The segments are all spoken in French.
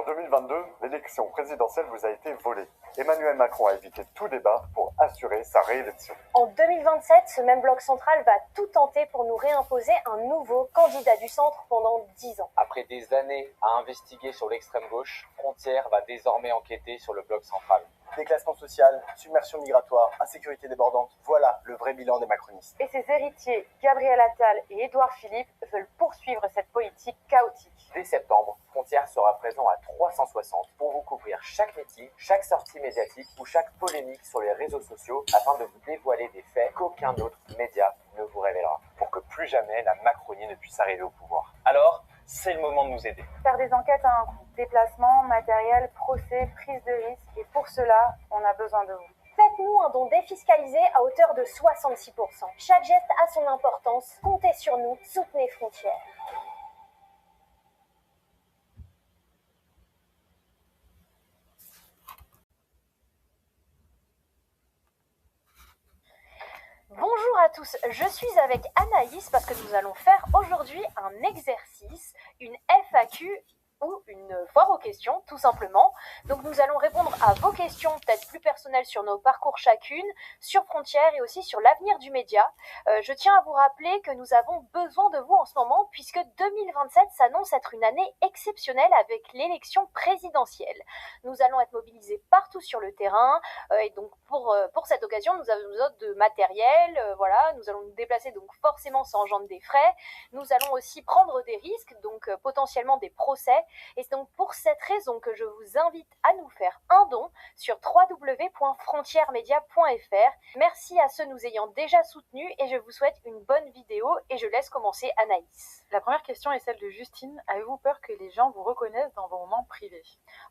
2022, l'élection présidentielle vous a été volée. Emmanuel Macron a évité tout débat pour assurer sa réélection. En 2027, ce même bloc central va tout tenter pour nous réimposer un nouveau candidat du centre pendant 10 ans. Après des années à investiguer sur l'extrême gauche, Frontières va désormais enquêter sur le bloc central. Déclassement social, submersion migratoire, insécurité débordante, voilà le vrai bilan des macronistes. Et ses héritiers, Gabriel Attal et Édouard Philippe, veulent poursuivre cette politique chaotique. Dès septembre, Frontières sera présent à 360 pour vous couvrir chaque meeting, chaque sortie médiatique ou chaque polémique sur les réseaux sociaux afin de vous dévoiler des faits qu'aucun autre média ne vous révélera. Pour que plus jamais la Macronie ne puisse arriver au pouvoir. Alors, c'est le moment de nous aider. Faire des enquêtes à un coût. Déplacement, matériel, procès, prise de risque. Et pour cela, on a besoin de vous. Faites-nous un don défiscalisé à hauteur de 66%. Chaque geste a son importance. Comptez sur nous. Soutenez Frontières. Bonjour à tous, je suis avec Anaïs parce que nous allons faire aujourd'hui un exercice, une FAQ ou une foire aux questions tout simplement. Donc nous allons répondre à vos questions peut-être plus personnelles sur nos parcours chacune, sur Frontières et aussi sur l'avenir du média. Je tiens à vous rappeler que nous avons besoin de vous en ce moment puisque 2027 s'annonce être une année exceptionnelle avec l'élection présidentielle. Nous allons être mobilisés partout sur le terrain et donc pour cette occasion nous avons besoin de matériel, voilà, nous allons nous déplacer donc forcément ça engendre des frais. Nous allons aussi prendre des risques, donc potentiellement des procès. Et c'est donc pour cette raison que je vous invite à nous faire un don sur www.frontieresmedia.fr. Merci à ceux nous ayant déjà soutenus et je vous souhaite une bonne vidéo et je laisse commencer Anaïs. La première question est celle de Justine. Avez-vous peur que les gens vous reconnaissent dans vos moments privés ?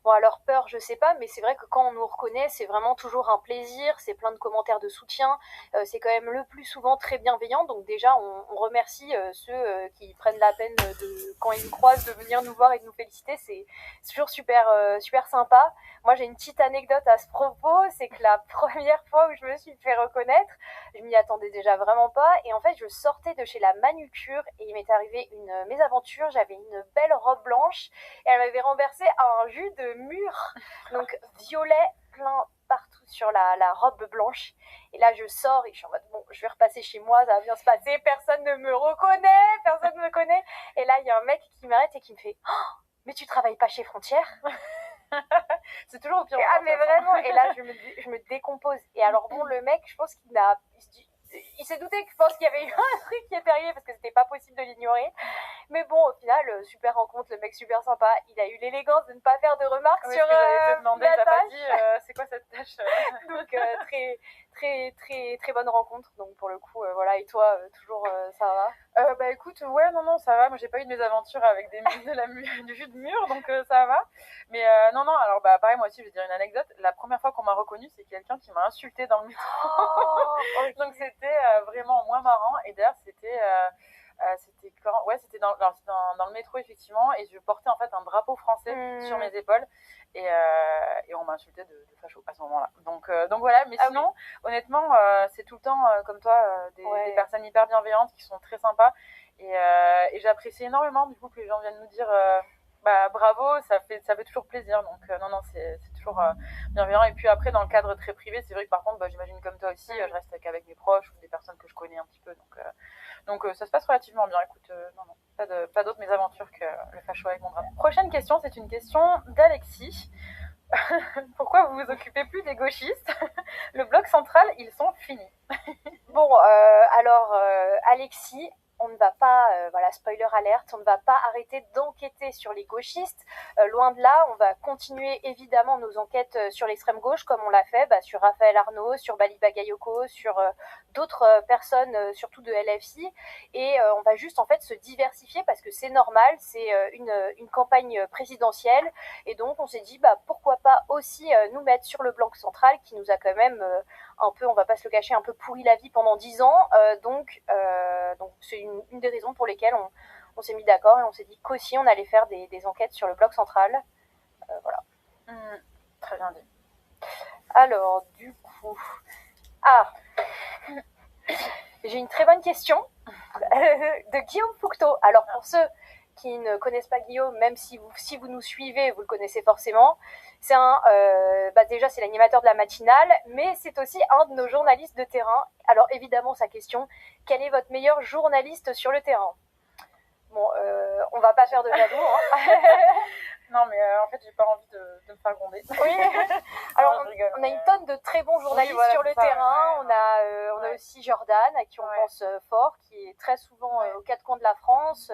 Bon alors peur je sais pas, mais c'est vrai que quand on nous reconnaît c'est vraiment toujours un plaisir, c'est plein de commentaires de soutien, c'est quand même le plus souvent très bienveillant, donc déjà on remercie ceux qui prennent la peine de quand ils nous croisent de venir nous voir et de nous féliciter, c'est toujours super sympa. Moi j'ai une petite anecdote à ce propos, c'est que la première fois où je me suis fait reconnaître, je m'y attendais déjà vraiment pas et en fait je sortais de chez la manucure et il m'est arrivé une mésaventure, j'avais une belle robe blanche et elle m'avait renversé un jus de mûre, donc violet plein partout sur la robe blanche. Et là je sors et je suis en mode bon je vais repasser chez moi, ça va bien se passer, personne ne me reconnaît, personne ne me connaît. Et là il y a un mec qui m'arrête et qui me fait oh, mais tu travailles pas chez Frontières? C'est toujours au pire. Ah mais vraiment. Et là je me décompose. Et alors bon le mec je pense il s'est douté que je pense qu'il y avait eu un truc qui était arrivé parce que c'était pas possible de l'ignorer. Mais bon, au final, super rencontre, le mec super sympa. Il a eu l'élégance de ne pas faire de remarques sur te demander, la t'as pas tâche. dit c'est quoi cette tâche Donc très bonne rencontre. Donc pour le coup, voilà. Et toi, toujours ça va? Bah écoute, ouais, non, ça va. Moi, j'ai pas eu de mésaventures avec du jus de mûre, donc ça va. Mais non, alors bah pareil, moi aussi, je vais dire une anecdote. La première fois qu'on m'a reconnue, c'est quelqu'un qui m'a insulté dans le métro. Oh, okay. Donc c'était vraiment moins marrant. Et d'ailleurs, c'était quand c'était dans le métro effectivement, et je portais en fait un drapeau français sur mes épaules et on m'a insulté de facho à ce moment-là. Donc voilà, mais sinon honnêtement c'est tout le temps comme toi des personnes hyper bienveillantes qui sont très sympas et j'apprécie énormément du coup que les gens viennent nous dire bah bravo, ça fait toujours plaisir. Donc non c'est toujours bienveillant. Et puis après dans le cadre très privé, c'est vrai que par contre j'imagine comme toi aussi, je reste qu'avec mes proches ou des personnes que je connais un petit peu, donc ça se passe relativement bien. Écoute, non, pas d'autres mésaventures que le facho avec mon drapeau. Prochaine question, c'est une question d'Alexis. Pourquoi vous vous occupez plus des gauchistes? Le bloc central, ils sont finis. Bon, alors Alexis, on ne va pas, spoiler alerte, on ne va pas arrêter d'enquêter sur les gauchistes. Loin de là, on va continuer évidemment nos enquêtes sur l'extrême gauche, comme on l'a fait sur Raphaël Arnaud, sur Bali Bagayoko, sur d'autres personnes, surtout de LFI. Et on va juste en fait se diversifier parce que c'est normal, c'est une campagne présidentielle. Et donc on s'est dit pourquoi pas aussi nous mettre sur le bloc central qui nous a quand même un peu, on va pas se le cacher, un peu pourri la vie pendant 10 ans. Donc c'est une des raisons pour lesquelles on s'est mis d'accord et on s'est dit qu'aussi on allait faire des enquêtes sur le bloc central. Voilà. Très bien dit. Alors, du coup... j'ai une très bonne question de Guillaume Foucteau. Alors, pour ceux qui ne connaissent pas Guillaume, même si vous nous suivez, vous le connaissez forcément, c'est déjà c'est l'animateur de la matinale, mais c'est aussi un de nos journalistes de terrain. Alors évidemment, sa question, quel est votre meilleur journaliste sur le terrain? Bon, on va pas faire de jaloux, hein. Non, mais en fait, j'ai pas envie de me faire gronder. Oui. Alors, on a une tonne de très bons journalistes sur le terrain. On a aussi Jordan, à qui on pense fort, qui est très souvent aux quatre coins de la France,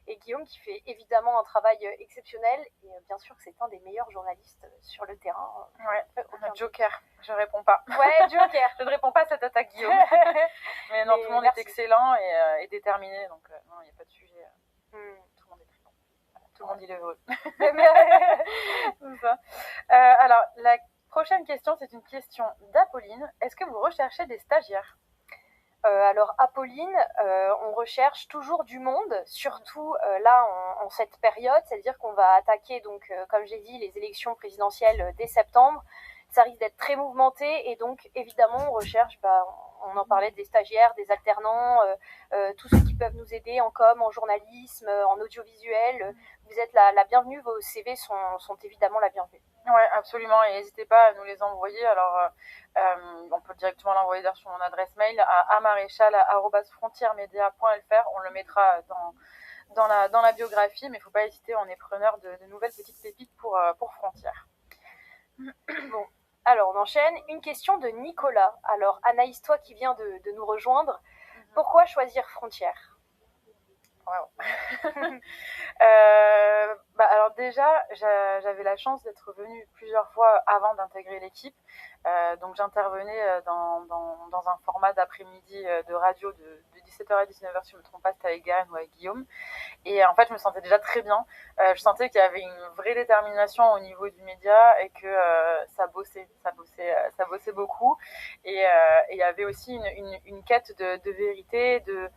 et Guillaume, qui fait évidemment un travail exceptionnel. Et bien sûr que c'est un des meilleurs journalistes sur le terrain. Ouais, Joker, je réponds pas. Ouais, Joker. Je ne réponds pas à cette attaque, Guillaume. Mais non, tout le monde est excellent et déterminé, donc non, il n'y a pas de sujet. Tout le monde est très bon. Tout le monde il est heureux. Alors, la prochaine question, c'est une question d'Apolline. Est-ce que vous recherchez des stagiaires? Alors Apolline, on recherche toujours du monde, surtout là en cette période, c'est-à-dire qu'on va attaquer donc, comme j'ai dit, les élections présidentielles dès septembre. Ça risque d'être très mouvementé et donc évidemment on recherche, on en parlait, des stagiaires, des alternants, tous ceux qui peuvent nous aider en com, en journalisme, en audiovisuel. Vous êtes la bienvenue, vos CV sont évidemment la bienvenue. Oui, absolument, et n'hésitez pas à nous les envoyer. Alors, on peut directement l'envoyer sur mon adresse mail à amaréchal@frontiermedia.fr. On le mettra dans la biographie, mais il ne faut pas hésiter, on est preneur de nouvelles petites pépites pour Frontières. Bon, alors on enchaîne. Une question de Nicolas. Alors Anaïs, toi qui viens de nous rejoindre, pourquoi choisir Frontières? Wow. Alors déjà, j'avais la chance d'être venue plusieurs fois avant d'intégrer l'équipe. Donc j'intervenais dans un format d'après-midi de radio de 17h à 19h, si je ne me trompe pas, c'était avec Gaëlle ou avec Guillaume. Et en fait, je me sentais déjà très bien. Je sentais qu'il y avait une vraie détermination au niveau du média et que ça bossait beaucoup. Et il y avait aussi une quête de vérité, de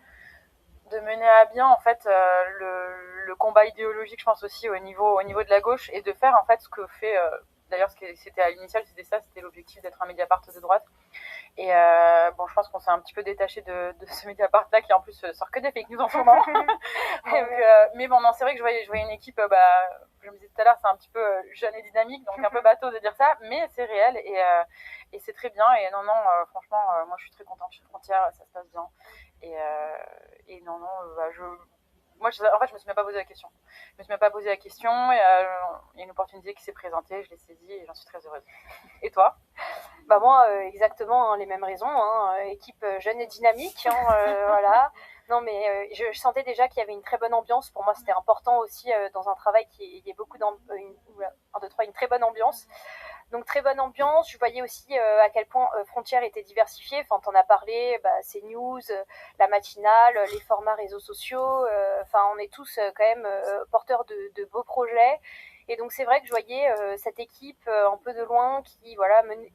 mener à bien en fait le combat idéologique, je pense aussi au niveau de la gauche, et de faire en fait ce que fait d'ailleurs c'était à l'initial, c'était l'objectif d'être un Mediapart de droite. Et je pense qu'on s'est un petit peu détaché de ce Mediapart là qui en plus sort que des fake news en ce moment. Mais bon, non, c'est vrai que je voyais une équipe, je me disais tout à l'heure, c'est un petit peu jeune et dynamique, donc un peu bateau de dire ça, mais c'est réel et c'est très bien. Et non, franchement, moi je suis très contente chez Frontières, ça se passe bien. Et non, moi, en fait, je me suis même pas posé la question. Il y a une opportunité qui s'est présentée, je l'ai saisie et j'en suis très heureuse. Et toi? Moi, exactement, les mêmes raisons. Équipe jeune et dynamique, voilà. Non, mais je sentais déjà qu'il y avait une très bonne ambiance. Pour moi, c'était important aussi dans un travail qui ait beaucoup une très bonne ambiance. Donc très bonne ambiance. Je voyais aussi à quel point Frontières était diversifiée. Enfin, t'en as parlé, c'est news, la matinale, les formats réseaux sociaux. On est tous quand même porteurs de beaux projets. Et donc c'est vrai que je voyais cette équipe un peu de loin qui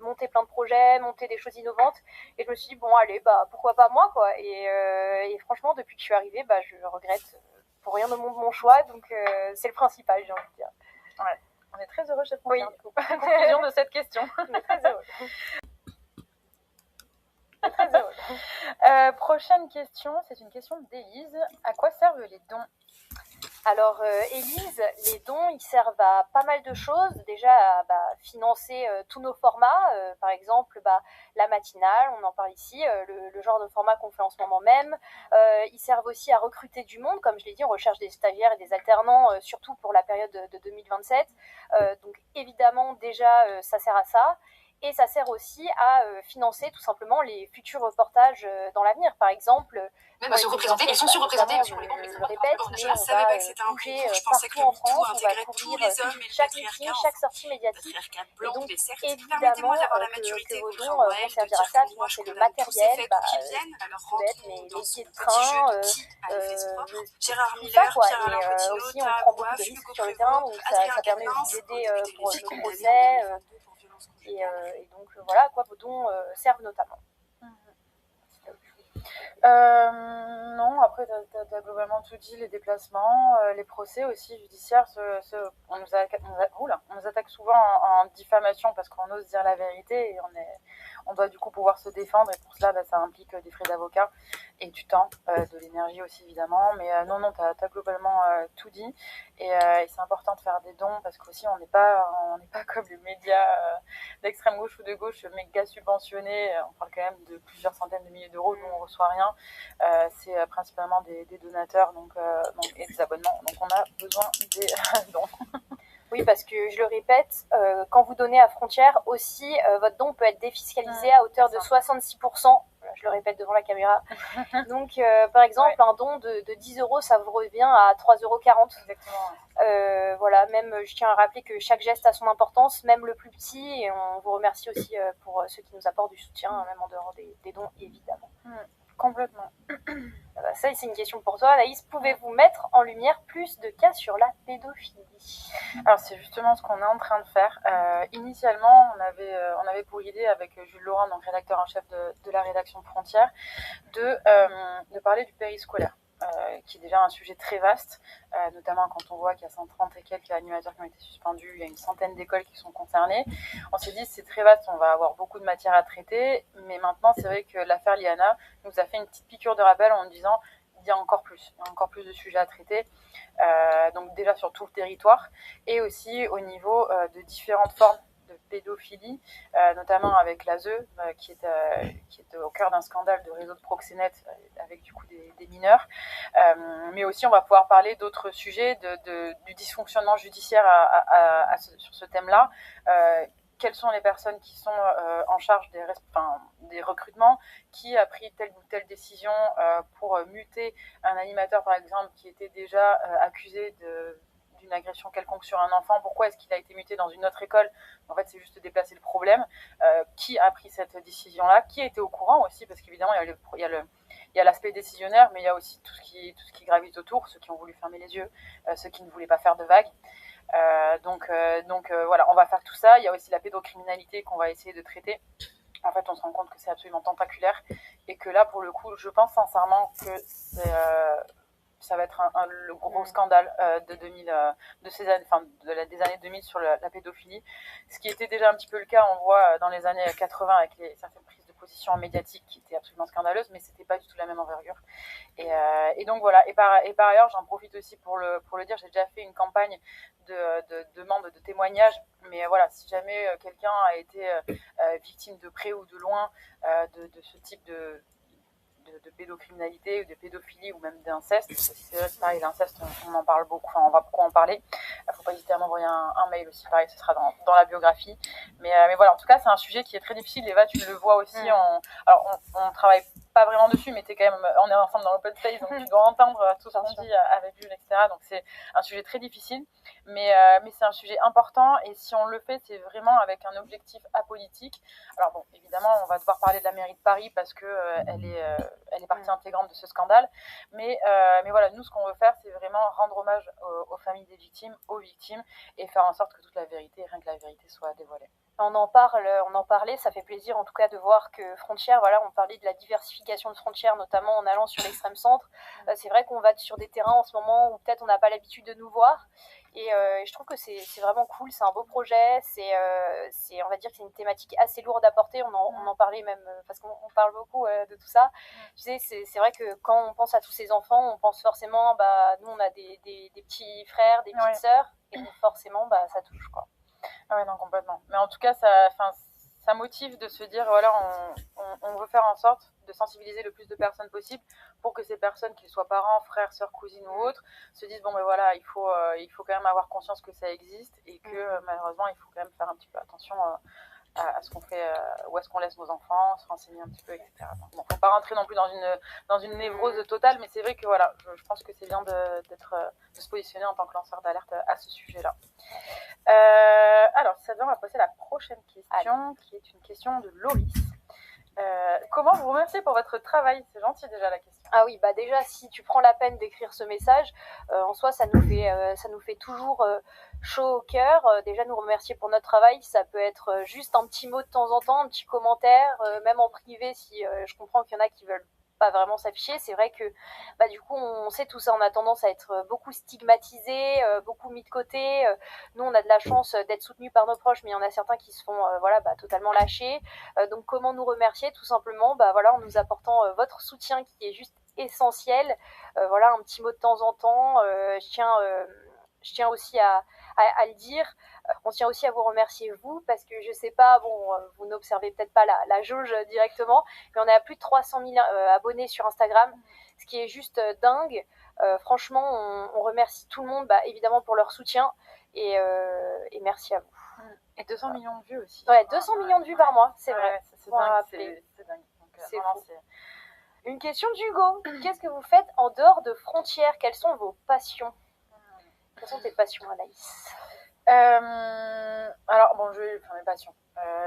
montait plein de projets, montait des choses innovantes. Et je me suis dit bon allez, pourquoi pas moi quoi. Et franchement depuis que je suis arrivée, je regrette pour rien au monde mon choix. Donc c'est le principal, j'ai envie de dire. Ouais. On est très heureux chez Frontières. Oui. Conclusion de cette question. On est très heureux. Prochaine question, c'est une question d'Élise. À quoi servent les dons? Alors Élise, les dons, ils servent à pas mal de choses. Déjà à financer tous nos formats, par exemple la matinale, on en parle ici, le genre de format qu'on fait en ce moment même. Ils servent aussi à recruter du monde, comme je l'ai dit, on recherche des stagiaires et des alternants, surtout pour la période de 2027. Donc évidemment déjà ça sert à ça. Et ça sert aussi à financer tout simplement les futurs reportages dans l'avenir. Par exemple, même à se représenter, elles sont surreprésentées. Je le répète, mais on va bouger partout en France, on va couvrir chaque meeting, chaque sortie médiatique. Et donc, évidemment, que vos dons vont servir à ça, financer le matériel, les billets de train, tout ça, quoi. Et aussi, on prend beaucoup de risques sur le terrain, donc ça permet aussi d'aider pour le procès. Et donc voilà, quoi, vos dons servent notamment. Non, après t'as globalement tout dit, les déplacements, les procès aussi judiciaires, on nous attaque souvent en diffamation parce qu'on ose dire la vérité et on doit du coup pouvoir se défendre, et pour cela ça implique des frais d'avocat et du temps, de l'énergie aussi évidemment. Mais non, t'as globalement tout dit. Et c'est important de faire des dons parce qu'aussi on n'est pas comme les médias d'extrême gauche ou de gauche méga subventionnés. On parle quand même de plusieurs centaines de milliers d'euros, nous on reçoit rien. C'est principalement des donateurs et des abonnements. Donc on a besoin des dons. Oui, parce que je le répète, quand vous donnez à Frontières aussi, votre don peut être défiscalisé à hauteur de 66%. Je le répète devant la caméra. Donc, par exemple, un don de 10 euros, ça vous revient à 3,40 €. Exactement. Voilà, même, je tiens à rappeler que chaque geste a son importance, même le plus petit. Et on vous remercie aussi pour ceux qui nous apportent du soutien, même en dehors des dons, évidemment. Complètement. Ça, c'est une question pour toi, Anaïs. Pouvez-vous mettre en lumière plus de cas sur la pédophilie ? Alors, c'est justement ce qu'on est en train de faire. Initialement, on avait pour idée avec Jules Laurent, donc rédacteur en chef de la rédaction de Frontières, de parler du périscolaire. Qui est déjà un sujet très vaste, notamment quand on voit qu'il y a 130 et quelques animateurs qui ont été suspendus, il y a une centaine d'écoles qui sont concernées. On s'est dit c'est très vaste, on va avoir beaucoup de matière à traiter, mais maintenant c'est vrai que l'affaire Liana nous a fait une petite piqûre de rappel en nous disant il y a encore plus de sujets à traiter, donc déjà sur tout le territoire, et aussi au niveau de différentes formes de pédophilie, notamment avec l'ASE, qui est au cœur d'un scandale de réseau de proxénètes avec du coup des mineurs. Mais aussi, on va pouvoir parler d'autres sujets, du dysfonctionnement judiciaire sur ce thème-là. Quelles sont les personnes qui sont en charge des recrutements, qui a pris telle ou telle décision pour muter un animateur, par exemple, qui était déjà accusé d'une agression quelconque sur un enfant, pourquoi est-ce qu'il a été muté dans une autre école? En fait, c'est juste déplacer le problème. Qui a pris cette décision-là? Qui était au courant aussi? Parce qu'évidemment, il y a l'aspect décisionnaire, mais il y a aussi tout ce qui gravite autour, ceux qui ont voulu fermer les yeux, ceux qui ne voulaient pas faire de vagues. Donc voilà, on va faire tout ça. Il y a aussi la pédocriminalité qu'on va essayer de traiter. En fait, on se rend compte que c'est absolument tentaculaire et que là, pour le coup, je pense sincèrement que ça va être le gros scandale des années 2000 sur la pédophilie. Ce qui était déjà un petit peu le cas, on voit dans les années 80 avec certaines prises de position médiatiques qui étaient absolument scandaleuses, mais c'était pas du tout la même envergure. Et donc voilà. Et par ailleurs, j'en profite aussi pour le dire, j'ai déjà fait une campagne de demande de témoignages, mais voilà, si jamais quelqu'un a été victime de près ou de loin de ce type de pédocriminalité ou de pédophilie ou même d'inceste. C'est vrai que pareil, l'inceste, on en parle beaucoup, on va beaucoup en parler. Il ne faut pas hésiter à m'envoyer un mail aussi, pareil, ce sera dans la biographie. Mais voilà, en tout cas, c'est un sujet qui est très difficile. Eva, tu le vois aussi. On travaille pas vraiment dessus, mais on est ensemble dans l'open space, donc tu dois entendre tout ce qu'on dit avec Jules, etc. Donc c'est un sujet très difficile, mais c'est un sujet important, et si on le fait, c'est vraiment avec un objectif apolitique. Alors bon, évidemment, on va devoir parler de la mairie de Paris parce que elle est partie intégrante de ce scandale, mais voilà, nous, ce qu'on veut faire, c'est vraiment rendre hommage aux familles des victimes, aux victimes, et faire en sorte que toute la vérité, rien que la vérité, soit dévoilée. On en parlait, ça fait plaisir en tout cas de voir que Frontières, voilà, on parlait de la diversification de Frontières, notamment en allant sur l'extrême centre. C'est vrai qu'on va sur des terrains en ce moment où peut-être on n'a pas l'habitude de nous voir, et je trouve que c'est vraiment cool, c'est un beau projet, on va dire que c'est une thématique assez lourde à porter, on en parlait même, parce qu'on parle beaucoup de tout ça. Tu sais, c'est vrai que quand on pense à tous ces enfants, on pense forcément, nous on a des petits frères, des petites sœurs, et forcément ça touche, quoi. Ah ouais, non, complètement. Mais en tout cas, ça motive de se dire, voilà, on veut faire en sorte de sensibiliser le plus de personnes possible pour que ces personnes, qu'ils soient parents, frères, sœurs, cousines ou autres, se disent, bon, ben voilà, il faut quand même avoir conscience que ça existe, et que malheureusement, il faut quand même faire un petit peu attention à ce qu'on fait, où est-ce qu'on laisse nos enfants, se renseigner un petit peu, etc. Donc, bon, faut pas rentrer non plus dans une névrose totale, mais c'est vrai que voilà, je pense que c'est bien de se positionner en tant que lanceur d'alerte à ce sujet-là. Alors, si ça vient, on va passer à la prochaine question, qui est une question de Loris. Comment vous remercier pour votre travail? C'est gentil déjà la question. Ah oui, déjà, si tu prends la peine d'écrire ce message, en soi, ça nous fait toujours chaud au cœur. Déjà, nous remercier pour notre travail, ça peut être juste un petit mot de temps en temps, un petit commentaire, même en privé, si je comprends qu'il y en a qui veulent pas vraiment s'afficher. C'est vrai que du coup on sait tout ça, on a tendance à être beaucoup stigmatisé, beaucoup mis de côté. Nous on a de la chance d'être soutenus par nos proches, mais il y en a certains qui se font totalement lâcher. Donc comment nous remercier? Tout simplement en nous apportant votre soutien qui est juste essentiel. Un petit mot de temps en temps. Je tiens aussi à le dire. On tient aussi à vous remercier vous, parce que je sais pas, vous n'observez peut-être pas la jauge directement, mais on est à plus de 300 000 abonnés sur Instagram, ce qui est juste dingue. Franchement, on remercie tout le monde, évidemment pour leur soutien, et merci à vous. Et 200 millions de vues aussi. Ouais, 200 millions de vues par mois, c'est vrai. C'est dingue, c'est dingue. Donc, c'est fou. Une question d'Hugo. Qu'est-ce que vous faites en dehors de frontières? Quelles sont vos passions? Quelles sont tes passions, Anaïs? Mes passions.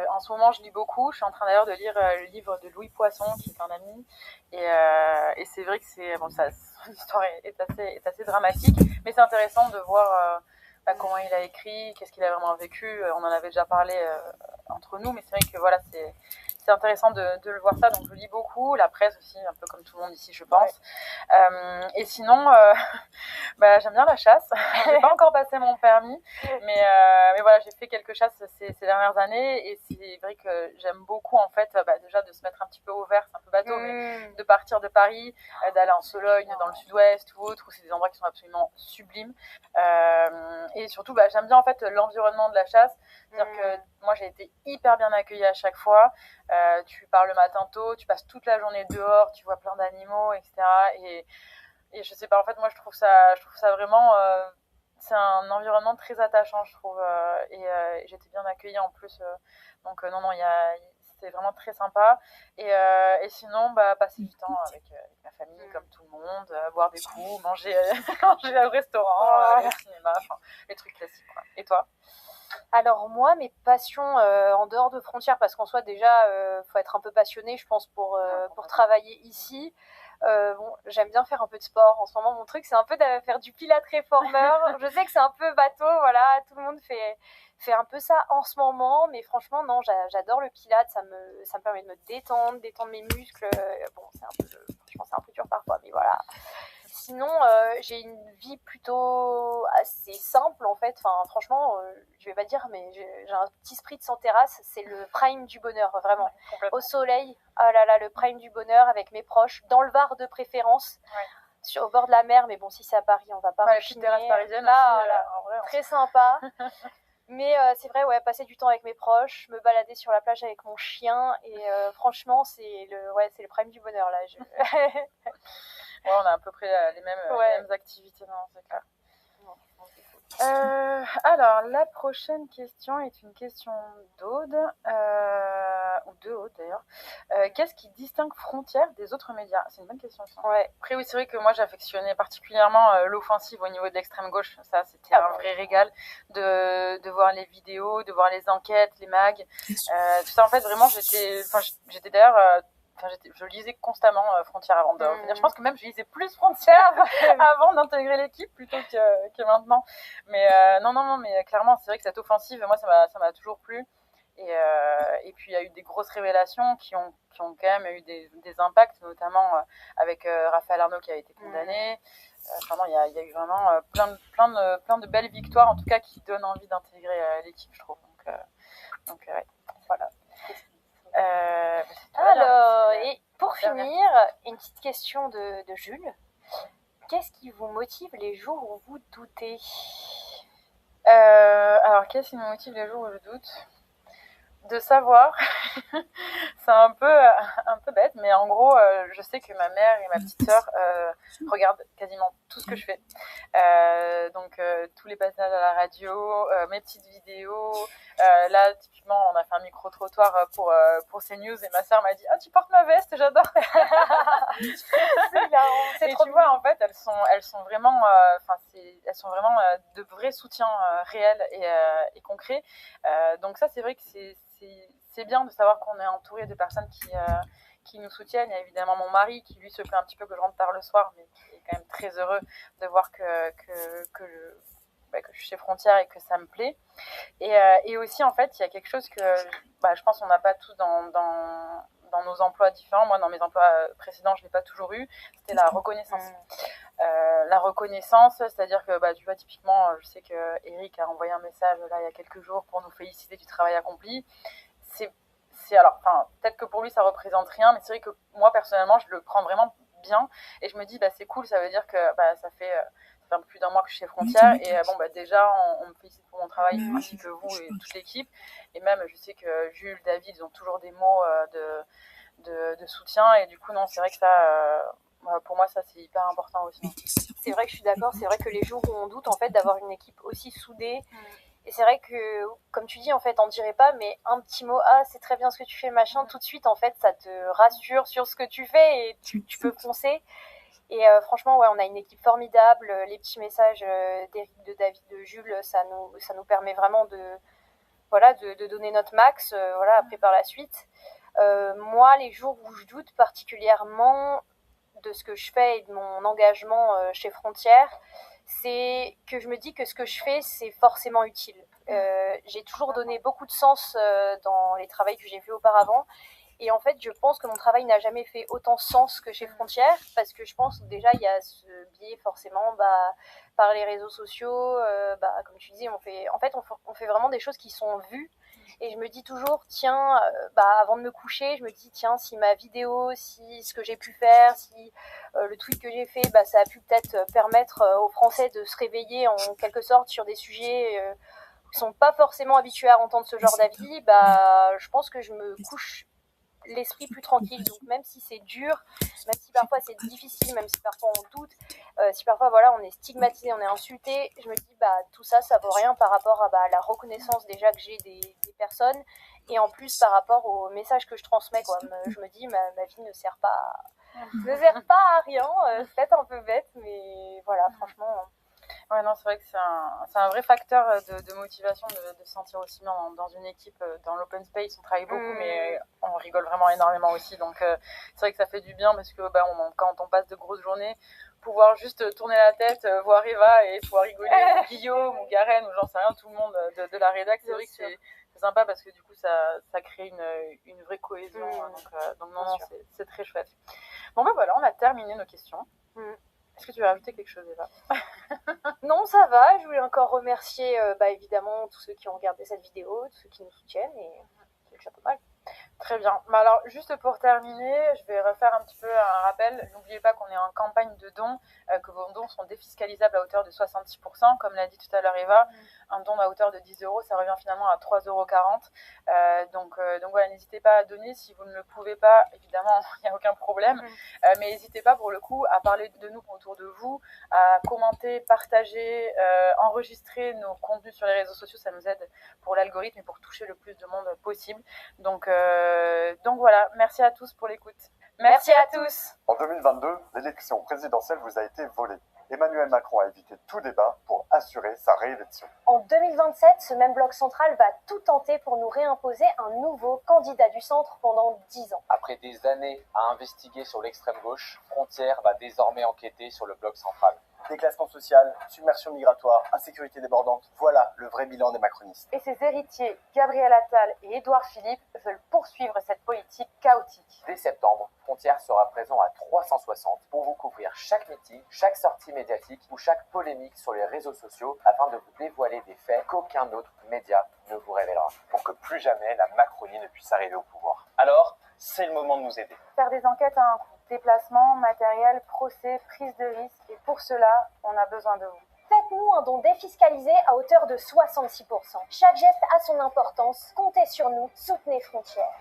En ce moment, je lis beaucoup. Je suis en train d'ailleurs de lire le livre de Louis Poisson, qui est un ami. Et c'est vrai que son histoire est assez dramatique, mais c'est intéressant de voir comment il a écrit, qu'est-ce qu'il a vraiment vécu. On en avait déjà parlé entre nous, mais c'est vrai que c'est intéressant de le voir ça. Donc je lis beaucoup, la presse aussi, un peu comme tout le monde ici, je pense. Ouais. Et sinon, j'aime bien la chasse. J'ai pas encore passé mon permis, mais voilà, j'ai fait quelques chasses ces dernières années, et c'est vrai que j'aime beaucoup en fait, déjà de se mettre un petit peu au vert, c'est un peu bateau, mais de partir de Paris, d'aller en Sologne, dans le sud-ouest ou autre, où c'est des endroits qui sont absolument sublimes. Et surtout, j'aime bien en fait l'environnement de la chasse. C'est-à-dire que moi, j'ai été hyper bien accueillie à chaque fois. Tu pars le matin tôt, tu passes toute la journée dehors, tu vois plein d'animaux, etc. Et je sais pas, en fait, moi, je trouve ça vraiment... c'est un environnement très attachant, je trouve. Et j'étais bien accueillie en plus. Donc, non, c'était vraiment très sympa. Et sinon, passer du temps avec ma famille, comme tout le monde, boire des coups, manger au restaurant, au cinéma, les trucs classiques, quoi. Et toi? Alors moi, mes passions en dehors de frontières, parce qu'en soi déjà, faut être un peu passionné, je pense, pour travailler ici. J'aime bien faire un peu de sport. En ce moment, mon truc, c'est un peu de faire du Pilates réformeur. Je sais que c'est un peu bateau, voilà, tout le monde fait un peu ça en ce moment, mais franchement, non, j'adore le Pilates. Ça me permet de me détendre mes muscles. Franchement, c'est un peu dur parfois, mais voilà. Sinon, j'ai une vie plutôt assez simple en fait. Enfin, franchement, je vais pas dire, mais j'ai un petit spritz en terrasse. C'est le prime du bonheur, vraiment. Ouais, au soleil, oh là là, le prime du bonheur avec mes proches, dans le Var de préférence, au bord de la mer. Mais bon, si c'est à Paris, on va pas. La petite terrasse parisienne aussi, en vrai, très sympa. Mais c'est vrai, passer du temps avec mes proches, me balader sur la plage avec mon chien, et franchement, c'est le prime du bonheur là. Ouais, on a à peu près les mêmes activités, non, c'est clair. Alors, la prochaine question est une question d'Aude, ou de Aude d'ailleurs. Qu'est-ce qui distingue Frontières des autres médias? C'est une bonne question, ça. Ouais. Après, oui, c'est vrai que moi, j'affectionnais particulièrement l'offensive au niveau de l'extrême gauche. Ça, c'était un vrai régal de voir les vidéos, de voir les enquêtes, les mags. Tout ça, en fait, vraiment, j'étais d'ailleurs... je lisais constamment Frontières avant de revenir. Je pense que même je lisais plus Frontières avant d'intégrer l'équipe plutôt que maintenant. Mais non, mais clairement, c'est vrai que cette offensive, moi, ça m'a toujours plu. Et puis, il y a eu des grosses révélations qui ont quand même eu des impacts, notamment avec Raphaël Arnaud qui a été condamné. Il y a eu vraiment plein de belles victoires, en tout cas, qui donnent envie d'intégrer l'équipe, je trouve. Donc ouais, voilà. Alors, et pour finir, une petite question de Jules. Qu'est-ce qui vous motive les jours où vous doutez? Alors, qu'est-ce qui me motive les jours où je doute? De savoir, c'est un peu bête, mais en gros, je sais que ma mère et ma petite sœur regardent quasiment tout ce que je fais. Donc, tous les passages à la radio, mes petites vidéos. Là, typiquement, on a fait un micro-trottoir pour CNews, et ma sœur m'a dit « Ah, tu portes ma veste, j'adore !» C'est marrant, c'est trop. Tu vois, en fait, elles sont vraiment, de vrais soutiens réels et concrets. Donc ça, c'est vrai que c'est bien de savoir qu'on est entouré de personnes qui nous soutiennent. Il y a évidemment mon mari qui, lui, se plaint un petit peu que je rentre tard le soir, mais qui est quand même très heureux de voir que je suis chez Frontières et que ça me plaît. Et aussi, en fait, il y a quelque chose que je pense qu'on n'a pas tous dans dans nos emplois différents. Moi, dans mes emplois précédents, je ne l'ai pas toujours eu. C'était la reconnaissance. La reconnaissance, c'est-à-dire que tu vois, typiquement, je sais que Eric a envoyé un message là il y a quelques jours pour nous féliciter du travail accompli. Alors, peut-être que pour lui ça représente rien, mais c'est vrai que moi personnellement je le prends vraiment bien et je me dis c'est cool, ça veut dire que ça fait un peu plus d'un mois que je suis chez Frontières et déjà on me félicite pour mon travail ainsi que vous et toute l'équipe, et même je sais que Jules, David, ils ont toujours des mots de soutien, et du coup non, c'est vrai que ça pour moi ça c'est hyper important aussi. C'est vrai que je suis d'accord, c'est vrai que les jours où on doute en fait d'avoir une équipe aussi soudée, et c'est vrai que, comme tu dis, en fait, on dirait pas, mais un petit mot, c'est très bien ce que tu fais, machin, tout de suite, en fait, ça te rassure sur ce que tu fais et tu peux foncer. Et franchement, ouais, on a une équipe formidable. Les petits messages d'Eric, de David, de Jules, ça nous permet vraiment de donner notre max, après par la suite. Moi, les jours où je doute particulièrement de ce que je fais et de mon engagement chez Frontières, c'est que je me dis que ce que je fais, c'est forcément utile. J'ai toujours donné beaucoup de sens dans les travaux que j'ai fait auparavant. Et en fait, je pense que mon travail n'a jamais fait autant sens que chez Frontières, parce que je pense que déjà, il y a ce biais forcément par les réseaux sociaux. Comme tu dis, on fait vraiment des choses qui sont vues. Et je me dis toujours, tiens, avant de me coucher, je me dis, tiens, si ma vidéo, si ce que j'ai pu faire, si le tweet que j'ai fait, ça a pu peut-être permettre aux Français de se réveiller en quelque sorte sur des sujets qui sont pas forcément habitués à entendre ce genre d'avis, je pense que je me couche l'esprit plus tranquille. Donc même si c'est dur, même si parfois c'est difficile, même si parfois on doute, si parfois on est stigmatisé, on est insulté, je me dis tout ça vaut rien par rapport à la reconnaissance déjà que j'ai des personnes, et en plus par rapport au message que je transmets, quoi. Je me dis ma vie ne sert pas à rien, c'est peut-être un peu bête, mais voilà, franchement. Ouais, non, c'est vrai que c'est un vrai facteur de motivation de se sentir aussi bien dans une équipe. Dans l'open space, on travaille beaucoup, mais on rigole vraiment énormément aussi. Donc, c'est vrai que ça fait du bien, parce que quand on passe de grosses journées, pouvoir juste tourner la tête, voir Eva et pouvoir rigoler, ou Guillaume, ou Garen, ou j'en sais rien, tout le monde de la rédac, c'est vrai que c'est sympa, parce que du coup, ça crée une vraie cohésion. Donc non, c'est très chouette. Bon, voilà, on a terminé nos questions. Est-ce que tu veux rajouter quelque chose, Eva? Non, ça va. Je voulais encore remercier évidemment tous ceux qui ont regardé cette vidéo, tous ceux qui nous soutiennent, et c'est déjà pas mal. Très bien. Alors, juste pour terminer, je vais refaire un petit peu un rappel. N'oubliez pas qu'on est en campagne de dons, que vos dons sont défiscalisables à hauteur de 66%. Comme l'a dit tout à l'heure Eva, un don à hauteur de 10 €, ça revient finalement à 3,40 €. Donc voilà, n'hésitez pas à donner. Si vous ne le pouvez pas, évidemment, il n'y a aucun problème. Mais n'hésitez pas, pour le coup, à parler de nous autour de vous, à commenter, partager, enregistrer nos contenus sur les réseaux sociaux. Ça nous aide pour l'algorithme et pour toucher le plus de monde possible. Donc voilà, merci à tous pour l'écoute. Merci à tous. En 2022, l'élection présidentielle vous a été volée. Emmanuel Macron a évité tout débat pour assurer sa réélection. En 2027, ce même bloc central va tout tenter pour nous réimposer un nouveau candidat du centre pendant 10 ans. Après des années à investiguer sur l'extrême gauche, Frontières va désormais enquêter sur le bloc central. Déclassement social, submersion migratoire, insécurité débordante, voilà le vrai bilan des macronistes. Et ses héritiers, Gabriel Attal et Édouard Philippe, veulent poursuivre cette politique chaotique. Dès septembre, Frontières sera présent à 360 pour vous couvrir chaque meeting, chaque sortie médiatique ou chaque polémique sur les réseaux sociaux, afin de vous dévoiler des faits qu'aucun autre média ne vous révélera. Pour que plus jamais la Macronie ne puisse arriver au pouvoir. Alors, c'est le moment de nous aider. Faire des enquêtes à un coût. Déplacement, matériel, procès, prise de risque. Et pour cela, on a besoin de vous. Faites-nous un don défiscalisé à hauteur de 66%. Chaque geste a son importance. Comptez sur nous. Soutenez Frontières.